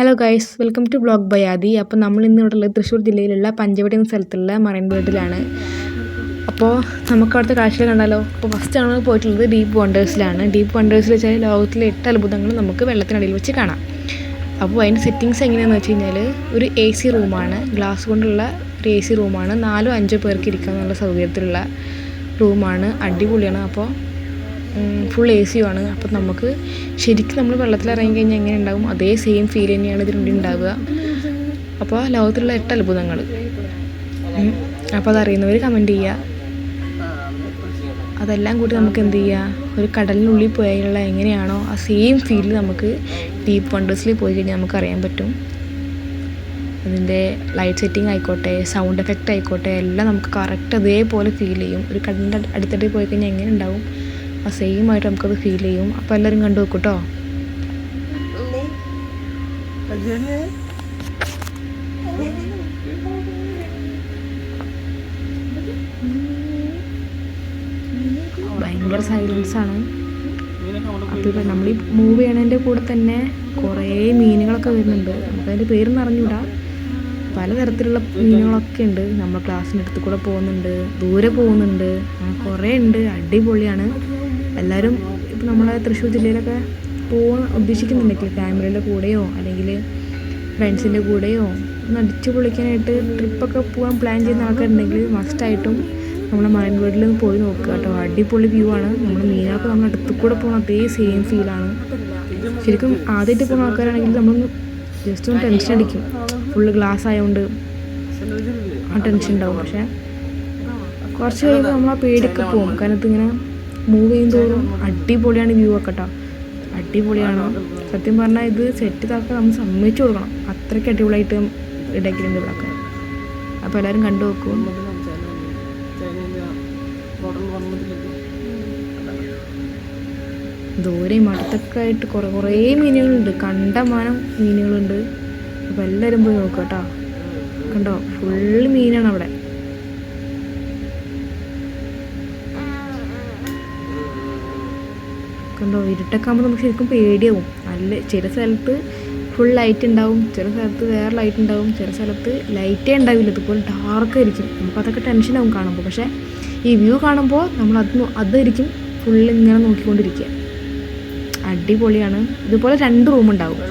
Hello guys, welcome to blog by Adi. അപ്പോൾ നമ്മൾ ഇന്നിവിടെയുള്ളത് തൃശ്ശൂർ ജില്ലയിലുള്ള പഞ്ചവടി എന്ന സ്ഥലത്തുള്ള മറൈൻ വേൾഡിലാണ്. അപ്പോൾ നമുക്ക് അവിടുത്തെ കാഴ്ചകൾ കണ്ടാലോ. അപ്പോൾ ഫസ്റ്റ് നമ്മൾ പോയിട്ടുള്ളത് ഡീപ്പ് വണ്ടേഴ്സിലാണ്. ഡീപ്പ് വണ്ടേഴ്സിൽ വെച്ചാൽ ലോകത്തിലെ 8 അത്ഭുതങ്ങൾ നമുക്ക് വെള്ളത്തിനടിയിൽ വെച്ച് കാണാം. അപ്പോൾ അതിൻ്റെ സെറ്റിങ്സ് എങ്ങനെയാണെന്ന് വെച്ച് കഴിഞ്ഞാൽ ഒരു AC റൂമാണ്, ഗ്ലാസ് കൊണ്ടുള്ള ഒരു AC റൂമാണ്. 4-5 പേർക്ക് ഇരിക്കാമെന്നുള്ള സൗകര്യത്തിലുള്ള റൂമാണ്. അടിപൊളിയാണ്. അപ്പോൾ ഫുൾ AC ആണ്. അപ്പോൾ നമുക്ക് ശരിക്കും നമ്മൾ വെള്ളത്തിൽ ഇറങ്ങി കഴിഞ്ഞാൽ എങ്ങനെ ഉണ്ടാകും അതേ സെയിം ഫീൽ തന്നെയാണ് ഇതിനുള്ളിൽ ഉണ്ടാവുക. അപ്പോൾ ലോകത്തിലുള്ള 8 അത്ഭുതങ്ങൾ. അപ്പോൾ അതറിയുന്നവർ കമൻറ്റ് ചെയ്യുക. അതെല്ലാം കൂടി നമുക്ക് എന്ത് ചെയ്യുക, ഒരു കടലിനുള്ളിൽ പോയാലുള്ള എങ്ങനെയാണോ ആ സെയിം ഫീൽ നമുക്ക് ഡീപ്പ് വണ്ടേഴ്സിൽ പോയി കഴിഞ്ഞാൽ നമുക്ക് അറിയാൻ പറ്റും. അതിൻ്റെ ലൈറ്റ് സെറ്റിംഗ് ആയിക്കോട്ടെ, സൗണ്ട് എഫക്റ്റ് ആയിക്കോട്ടെ, എല്ലാം നമുക്ക് കറക്റ്റ് അതേപോലെ ഫീൽ ചെയ്യും. ഒരു കടലിൻ്റെ അടുത്തിട്ട് പോയി കഴിഞ്ഞാൽ എങ്ങനെ ഉണ്ടാവും ആ സെയിം ആയിട്ട് നമുക്കത് ഫീൽ ചെയ്യും. അപ്പോൾ എല്ലാവരും കണ്ടു നോക്കൂ കേട്ടോ. ഭയങ്കര സൈലൻസാണ്. അപ്പോൾ നമ്മൾ ഈ മൂവ് ചെയ്യണതിൻ്റെ കൂടെ തന്നെ കുറേ മീനുകളൊക്കെ വരുന്നുണ്ട്. നമുക്കതിൻ്റെ പേരൊന്നും അറിഞ്ഞൂടാ. പലതരത്തിലുള്ള മീനുകളൊക്കെ ഉണ്ട്. നമ്മൾ ക്ലാസ്സിൻ്റെ അടുത്ത് കൂടെ പോകുന്നുണ്ട്, ദൂരെ പോകുന്നുണ്ട്, കുറേ ഉണ്ട്. അടിപൊളിയാണ്. എല്ലാവരും ഇപ്പോൾ നമ്മളെ തൃശ്ശൂർ ജില്ലയിലൊക്കെ പോകാൻ ഉദ്ദേശിക്കുന്നുണ്ടെങ്കിൽ ഫാമിലിയുടെ കൂടെയോ അല്ലെങ്കിൽ ഫ്രണ്ട്സിൻ്റെ കൂടെയോ ഒന്ന് അടിച്ചു പൊളിക്കാനായിട്ട് ട്രിപ്പൊക്കെ പോകാൻ പ്ലാൻ ചെയ്യുന്ന ആൾക്കാരുണ്ടെങ്കിൽ മസ്റ്റായിട്ടും നമ്മളെ മറൈൻ വേൾഡിൽ ഒന്ന് പോയി നോക്കുക കേട്ടോ. അടിപൊളി വ്യൂ ആണ്. നമ്മൾ മീനൊക്കെ നമ്മൾ അടുത്ത് കൂടെ പോകുന്ന അതേ സെയിം ഫീലാണ്. ശരിക്കും ആദ്യമായിട്ട് പോകുന്ന ആൾക്കാരാണെങ്കിൽ നമ്മളൊന്ന് ജസ്റ്റ് ഒന്ന് ടെൻഷൻ അടിക്കും. ഫുള്ള് ഗ്ലാസ് ആയതുകൊണ്ട് ആ ടെൻഷൻ ഉണ്ടാവും. പക്ഷേ കുറച്ച് കഴിയുമ്പോൾ നമ്മൾ ആ പേടിയൊക്കെ പോകും. കാരണം ഇതിങ്ങനെ മൂവ് ചെയ്യുന്നതോറും അടിപൊളിയാണ് വ്യൂ ഒക്കെ കേട്ടോ. അടിപൊളിയാണ് സത്യം പറഞ്ഞാൽ. ഇത് സെറ്റ് ഇതാക്കാൻ നമ്മൾ സമ്മതിച്ചു കൊടുക്കണം. അത്രയ്ക്ക് അടിപൊളിയായിട്ട് ഇടയ്ക്കുണ്ട് ഇവിടെയൊക്കെ. അപ്പോൾ എല്ലാവരും കണ്ടു നോക്കും. ദൂരെയും അടുത്തൊക്കെ ആയിട്ട് കുറേ മീനുകളുണ്ട്. കണ്ടമാനം മീനുകളുണ്ട്. അപ്പോൾ എല്ലാവരും പോയി നോക്കുക കേട്ടോ. കണ്ടോ, ഫുള്ള് മീനാണ് അവിടെ. കണ്ടോ, ഇരുട്ടൊക്കെ ആകുമ്പോൾ നമുക്ക് ശരിക്കും പേടിയാവും. നല്ല ചില സ്ഥലത്ത് ഫുൾ ലൈറ്റ് ഉണ്ടാവും, ചില സ്ഥലത്ത് വേറെ ലൈറ്റ് ഉണ്ടാവും, ചില സ്ഥലത്ത് ലൈറ്റേ ഉണ്ടാവില്ല. ഇതുപോലെ ഡാർക്കായിരിക്കും. നമുക്കതൊക്കെ ടെൻഷനാവും കാണുമ്പോൾ. പക്ഷേ ഈ വ്യൂ കാണുമ്പോൾ നമ്മൾ അതായിരിക്കും ഫുള്ള് ഇങ്ങനെ നോക്കിക്കൊണ്ടിരിക്കുക. അടിപൊളിയാണ്. ഇതുപോലെ 2 റൂമുണ്ടാവും.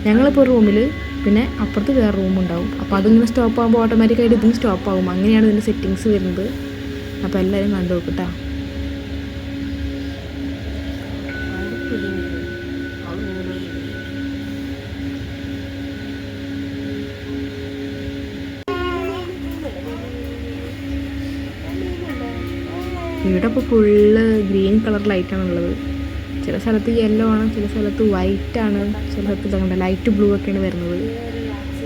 ഞങ്ങളിപ്പോൾ ഒരു റൂമിൽ, പിന്നെ അപ്പുറത്ത് വേറെ റൂമുണ്ടാവും. അപ്പോൾ അതിങ്ങനെ സ്റ്റോപ്പ് ആകുമ്പോൾ ഓട്ടോമാറ്റിക്കായിട്ട് ഇതിന് സ്റ്റോപ്പ് ആകും. അങ്ങനെയാണ് ഇതിൻ്റെ സെറ്റിങ്സ് വരുന്നത്. അപ്പോൾ എല്ലാവരും കണ്ടു നോക്കട്ടോ. ഇവിടെ ഇപ്പോൾ ഫുള്ള് ഗ്രീൻ കളർ ലൈറ്റാണുള്ളത്. ചില സ്ഥലത്ത് യെല്ലോ ആണ്, ചില സ്ഥലത്ത് വൈറ്റ് ആണ്, ചില സ്ഥലത്ത് ഇതുകൊണ്ട് ലൈറ്റ് ബ്ലൂ ഒക്കെയാണ് വരുന്നത്.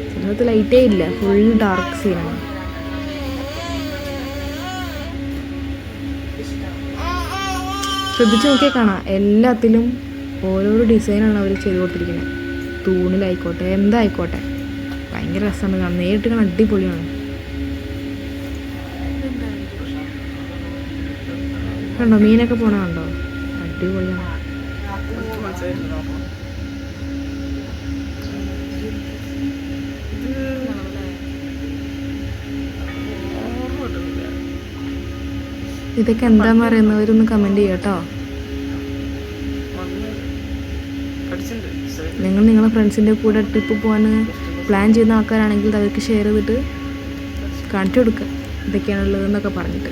ചില സ്ഥലത്ത് ലൈറ്റേ ഇല്ല, ഫുൾ ഡാർക്ക് സീനാണ്. ശ്രദ്ധിച്ച് നോക്കിയാൽ കാണാം, എല്ലാത്തിലും ഓരോരോ ഡിസൈനാണ് അവർ ചെയ്ത് കൊടുത്തിരിക്കുന്നത്. തൂണിലായിക്കോട്ടെ എന്തായിക്കോട്ടെ ഭയങ്കര രസമാണ് കാണാൻ. നേരിട്ട് കാണാൻ അടിപൊളിയാണ്. കണ്ടോ മീനൊക്കെ പോണ കണ്ടോ, അടിപൊളിയാണ്. ഇതൊക്കെ എന്താന്ന് പറയുന്നവരൊന്ന് കമൻറ്റ് ചെയ്യാം കേട്ടോ. നിങ്ങൾ നിങ്ങളെ ഫ്രണ്ട്സിൻ്റെ കൂടെ ട്രിപ്പ് പോകാൻ പ്ലാൻ ചെയ്യുന്ന ആൾക്കാരാണെങ്കിൽ അവർക്ക് ഷെയർ ചെയ്തിട്ട് കാണിച്ചു കൊടുക്കുക ഇതൊക്കെയാണുള്ളതെന്നൊക്കെ പറഞ്ഞിട്ട്.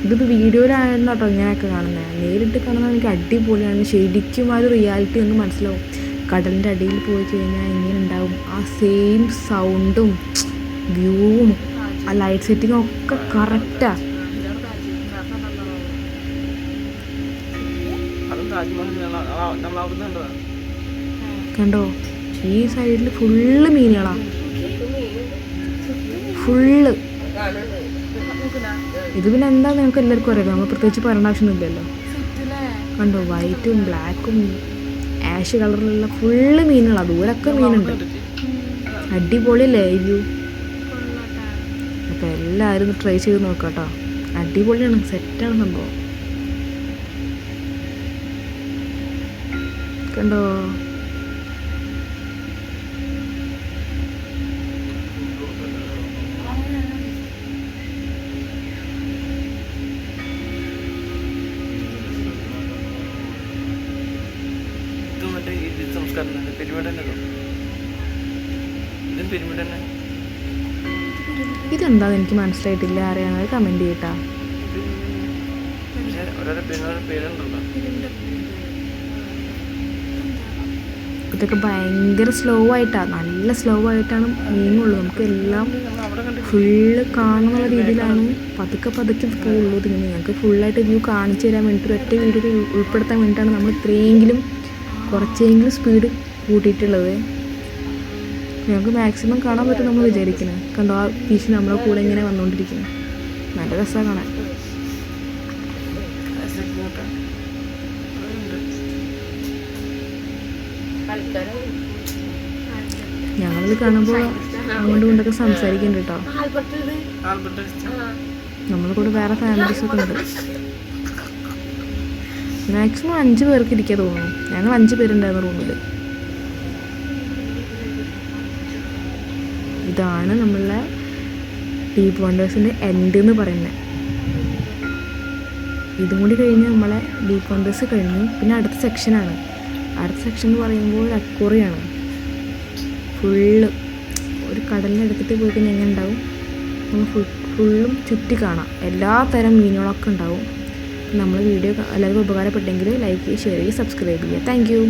ഇതിപ്പോൾ വീഡിയോയിലായിരുന്നു കേട്ടോ ഇങ്ങനെയൊക്കെ കാണുന്നത്. നേരിട്ട് കാണുന്നത് എനിക്ക് അടിപൊളിയാണ്. ശരിക്കും ആ ഒരു റിയാലിറ്റി ഒന്ന് മനസ്സിലാവും. കടലിൻ്റെ അടിയിൽ പോയി കഴിഞ്ഞാൽ എങ്ങനെ ഉണ്ടാവും ആ സെയിം സൗണ്ടും വ്യൂവും ആ ലൈറ്റ് സെറ്റിങ്ങും ഒക്കെ കറക്റ്റാണ്. കണ്ടോ, ഈ സൈഡിൽ ഫുള്ള് മീനുകളാണ്. ഫുള്ള് ഇത് പിന്നെ എന്താന്ന് നമുക്ക് എല്ലാവർക്കും അറിയാം. നമ്മൾ പ്രത്യേകിച്ച് പറയേണ്ട ആവശ്യമൊന്നുമില്ലല്ലോ. കണ്ടോ, വൈറ്റും ബ്ലാക്കും ആഷ് കളറിലുള്ള ഫുള്ള് മീനുകളാണ്. ദൂരൊക്കെ മീനുണ്ട്. അടിപൊളിയല്ലേ ഈ വ്യൂ. അപ്പോൾ എല്ലാവരും ട്രൈ ചെയ്ത് നോക്കാം കേട്ടോ. അടിപൊളിയാണ്, സെറ്റാണ് സംഭവം. കണ്ടോ? ഇതെന്താന്ന് എനിക്ക് മനസ്സിലായിട്ടില്ല. അറിയാവുന്നത് കമൻറ്റ് ചെയ്യട്ടാ. ഇതൊക്കെ ഭയങ്കര സ്ലോ ആയിട്ടാണ്, നല്ല സ്ലോ ആയിട്ടാണ് നീങ്ങുള്ളൂ. നമുക്ക് എല്ലാം ഫുള്ള് കാണുന്ന രീതിയിലാണ് പതുക്കെ പതുക്കെ പോകുള്ളൂ. ഇതിന് നിങ്ങൾക്ക് ഫുള്ളായിട്ട് വ്യൂ കാണിച്ചു തരാൻ വേണ്ടിയിട്ട് ഒറ്റ വീഡിയോയിൽ ഉൾപ്പെടുത്താൻ വേണ്ടിയിട്ടാണ് നമ്മൾ ഇത്രയെങ്കിലും കുറച്ചെങ്കിലും സ്പീഡ് കൂട്ടിയിട്ടുള്ളത്. ഞങ്ങൾക്ക് മാക്സിമം കാണാൻ പറ്റും നമ്മൾ വിചാരിക്കുന്നത്. കണ്ടോ ആ ഫിഷ് നമ്മുടെ കൂടെ ഇങ്ങനെ വന്നുകൊണ്ടിരിക്കുന്നത്. നല്ല രസമാണ് കാണാൻ. ഞങ്ങളിത് കാണുമ്പോൾ അങ്ങോട്ടും ഇങ്ങോട്ടൊക്കെ സംസാരിക്കുന്നുണ്ട് കേട്ടോ. നമ്മളെ കൂടെ വേറെ ഫാമിലീസൊക്കെ ഉണ്ട്. മാക്സിമം 5 പേർക്ക് ഇരിക്കാൻ തോന്നുന്നു. ഞങ്ങൾ 5 പേരുണ്ടായിരുന്നു റൂമിൽ. ഇതാണ് നമ്മളെ ഡീപ്പ് വണ്ടേഴ്സിൻ്റെ എൻഡ് എന്ന് പറയുന്നത്. ഇതും കൂടി കഴിഞ്ഞ് നമ്മളെ ഡീപ്പ് വണ്ടേഴ്സ് കഴിഞ്ഞു. പിന്നെ അടുത്ത സെക്ഷനാണ്. അടുത്ത സെക്ഷൻ എന്ന് പറയുമ്പോൾ അക്വേറിയമാണ്. ഫുള്ള് ഒരു കടലിനടുത്തിട്ട് പോയി കഴിഞ്ഞാൽ എങ്ങനെ ഉണ്ടാവും, നമ്മൾ ഫുള്ളും ചുറ്റി കാണാം. എല്ലാ തരം മീനുകളൊക്കെ ഉണ്ടാവും. നമ്മൾ വീഡിയോ എല്ലാവർക്കും ഉപകാരപ്പെട്ടെങ്കിൽ ലൈക്ക് ചെയ്യുക, ഷെയർ ചെയ്യുക, സബ്സ്ക്രൈബ് ചെയ്യുക. Thank you.